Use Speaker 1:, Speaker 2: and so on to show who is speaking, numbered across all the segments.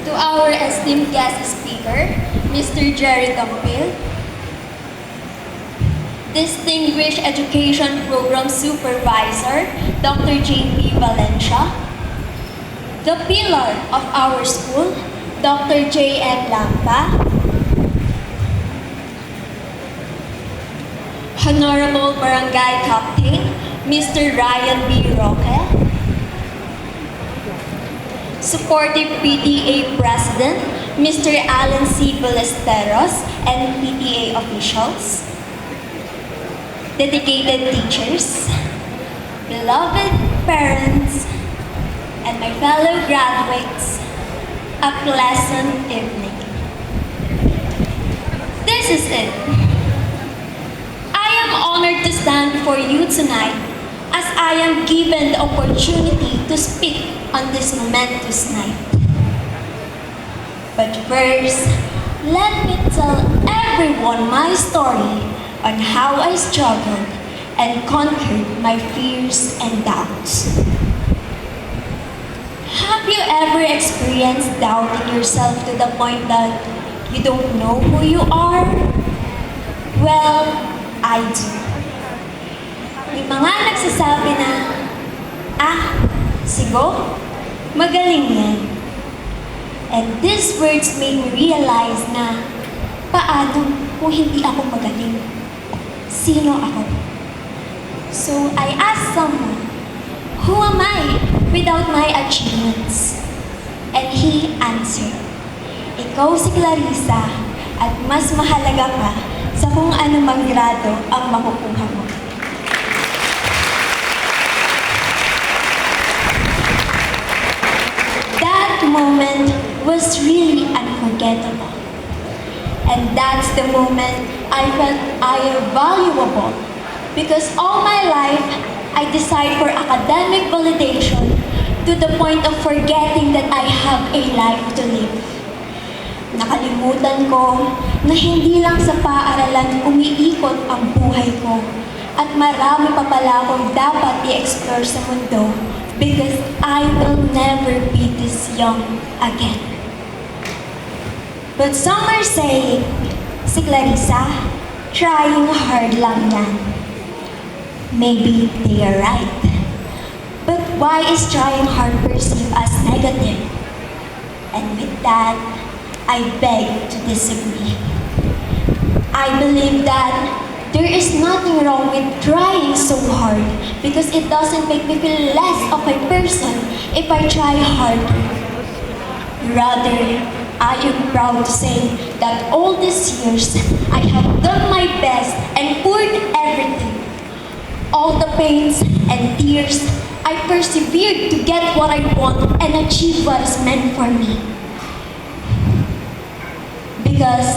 Speaker 1: To our esteemed guest speaker, Mr. Jerry Campil, Distinguished Education Program Supervisor, Dr. J.P. Valencia, the pillar of our school, Dr. J.M. Lampa, Honorable Barangay Captain, Mr. Ryan B. Roque, Supportive PTA President, Mr. Alan C. Ballesteros, and PTA officials, dedicated teachers, beloved parents, and my fellow graduates, a pleasant evening. This is it. I am honored to stand before you tonight as I am given the opportunity to speak on this momentous night. But first, let me tell everyone my story on how I struggled and conquered my fears and doubts. Have you ever experienced doubting yourself to the point that you don't know who you are? Well, I do. May mga nagsasabi na, sigo, magaling yan. And these words made me realize na, paano kung hindi ako magaling? Sino ako? So I asked someone, who am I without my achievements? And he answered, ikaw si Clarissa at mas mahalaga ka sa kung anumang grado ang makukuha mo. That moment was really unforgettable. And that's the moment I felt I am valuable because all my life I desired for academic validation to the point of forgetting that I have a life to live. Nakalimutan ko na hindi lang sa paaralan umiikot ang buhay ko at marami pa pala akong dapat i-explore sa mundo because I will never be this young again. But some are saying, si Clarissa, trying hard lang yan. Maybe they are right. But why is trying hard perceived as negative? And with that, I beg to disagree. I believe that there is nothing wrong with trying so hard because it doesn't make me feel less of a person if I try hard. Rather, I am proud to say that all these years, I have done my best and poured everything. All the pains and tears, I persevered to get what I want and achieve what is meant for me. Because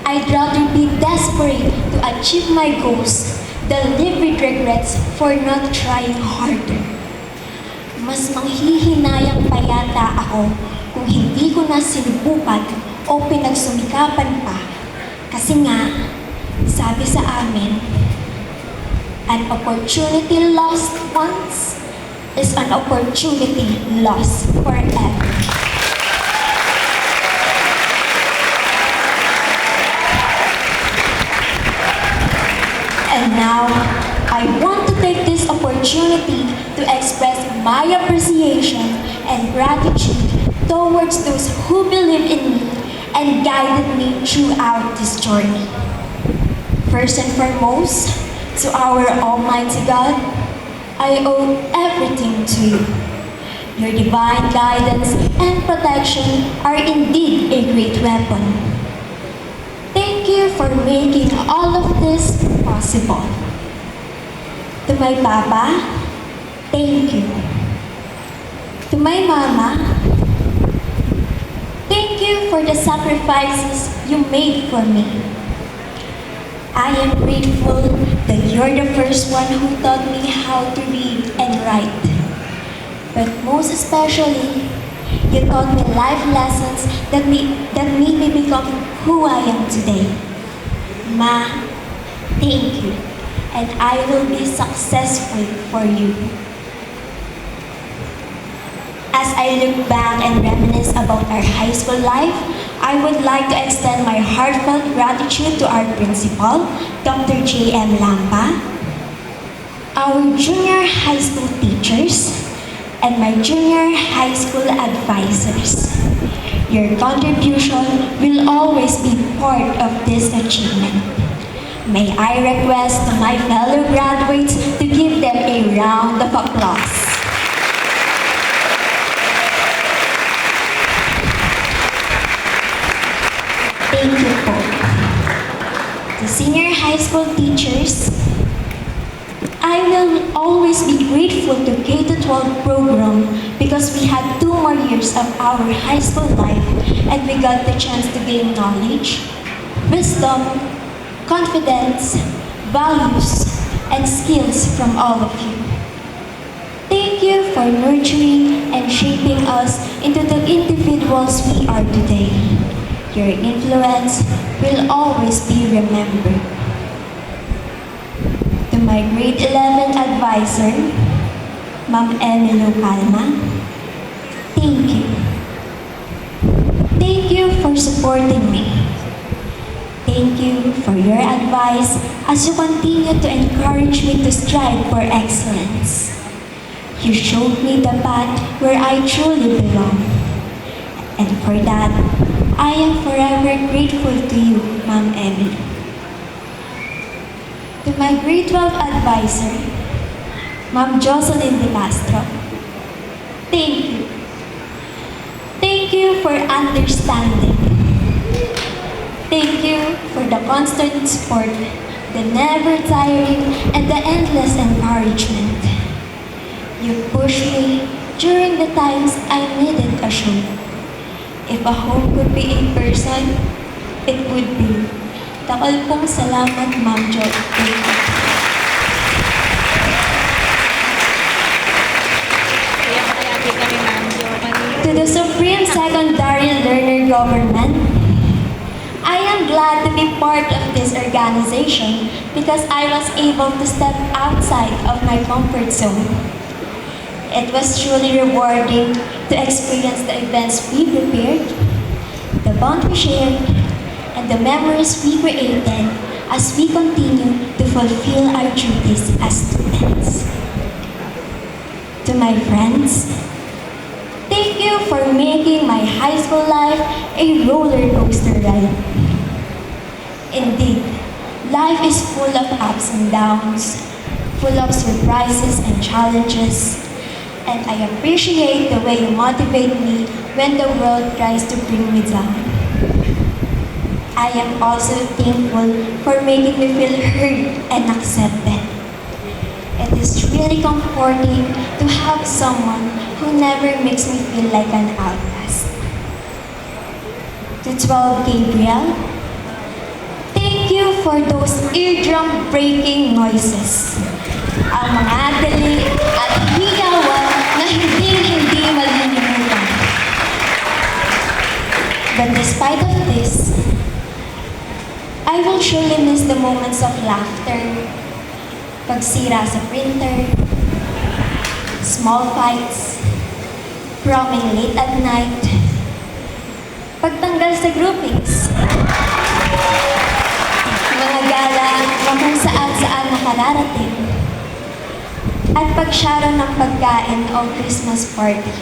Speaker 1: I'd rather be desperate to achieve my goals than live with regrets for not trying harder. Mas manghihinayang pa yata ako kung hindi ko na sinubukan o pinagsumikapan pa. Kasi nga, sabi sa amin, an opportunity lost once is an opportunity lost forever. And now, I want to take this opportunity to express my appreciation and gratitude towards those who believe in me and guided me throughout this journey. First and foremost, to our Almighty God, I owe everything to you. Your divine guidance and protection are indeed a great weapon. Thank you for making all of this possible. To my Papa, thank you. To my Mama, thank you for the sacrifices you made for me. I am grateful that you're the first one who taught me how to read and write. But most especially, you taught me life lessons that made me become who I am today. Ma, thank you. and I will be successful for you. As I look back and reminisce about our high school life, I would like to extend my heartfelt gratitude to our principal, Dr. J.M. Lampa, our junior high school teachers, and my junior high school advisors. Your contribution will always be part of this achievement. May I request to my fellow graduates to give them a round of applause. Thank you po. To senior high school teachers, I will always be grateful to K-12 program because we had 2 more years of our high school life and we got the chance to gain knowledge, wisdom, confidence, values, and skills from all of you. Thank you for nurturing and shaping us into the individuals we are today. Your influence will always be remembered. To my grade 11 advisor, Ma'am Emily Calma, thank you. Thank you for supporting me. Thank you for your advice as you continue to encourage me to strive for excellence. You showed me the path where I truly belong. And for that, I am forever grateful to you, Ma'am Emily. To my grade 12 advisor, Ma'am Jocelyn De Castro, thank you. Thank you for understanding. Thank you for the constant support, the never tiring, and the endless encouragement. You pushed me during the times I needed a shoulder. If a home could be a person, it would be. Takal pong salamat, Ma'am Jo. Thank you. To the Supreme Secondary Learner Government, I am glad to be part of this organization because I was able to step outside of my comfort zone. It was truly rewarding to experience the events we prepared, the bond we shared, and the memories we created as we continue to fulfill our duties as students. To my friends, thank you for making my high school life a roller coaster ride. Indeed, life is full of ups and downs, full of surprises and challenges, and I appreciate the way you motivate me when the world tries to bring me down. I am also thankful for making me feel heard and accepted. It is really comforting to have someone who never makes me feel like an outcast. To 12 Gabriel, thank you for those eardrum-breaking noises. Ang mga dali at hiyawan na hindi malilimutan. But despite of this, I will surely miss the moments of laughter, pagsira sa printer, small fights, proming late at night, pagtanggal sa groupings, mga gala na kung saan nakararating, at pagshare ng pagkain o Christmas party.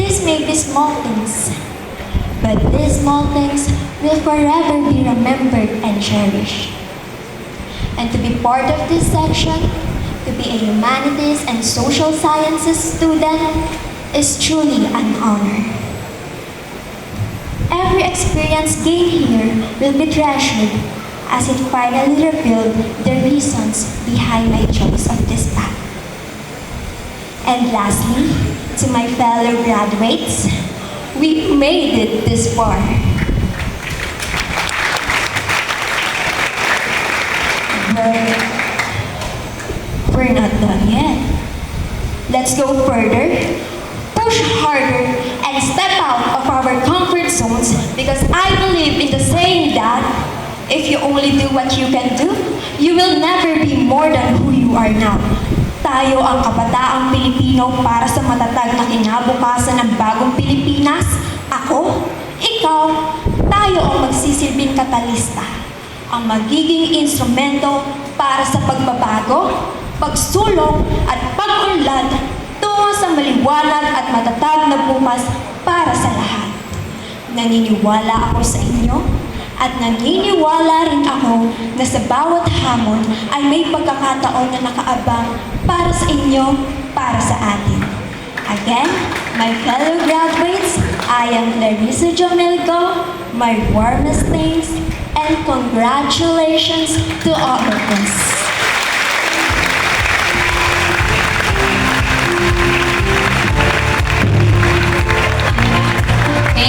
Speaker 1: These may be small things, but these small things will forever be remembered and cherished. And to be part of this section, to be a humanities and social sciences student, is truly an honor. Every experience gained here will be treasured as it finally revealed the reasons behind my choice of this path. And lastly, to my fellow graduates, we made it this far. But we're not done yet. Let's go further, push harder, and step out of our comfort zones because I believe in the saying that If you only do what you can do, you will never be more than who you are now. Tayo ang kabataang Pilipino para sa matatag na kinabukasan ng bagong Pilipinas. Ako, ikaw, tayo ang magsisilbing katalista. Ang magiging instrumento para sa pagbabago, pagsulong at pag-unlad tungo sa maliwanag at matatag na bukas para sa lahat. Naniniwala ako sa inyo at naniniwala rin ako na sa bawat hamon ay may pagkakataon na nakaabang para sa inyo, para sa atin. Again, my fellow graduates, I am Clarissa Jamelgo. My warmest thanks and congratulations to all of us.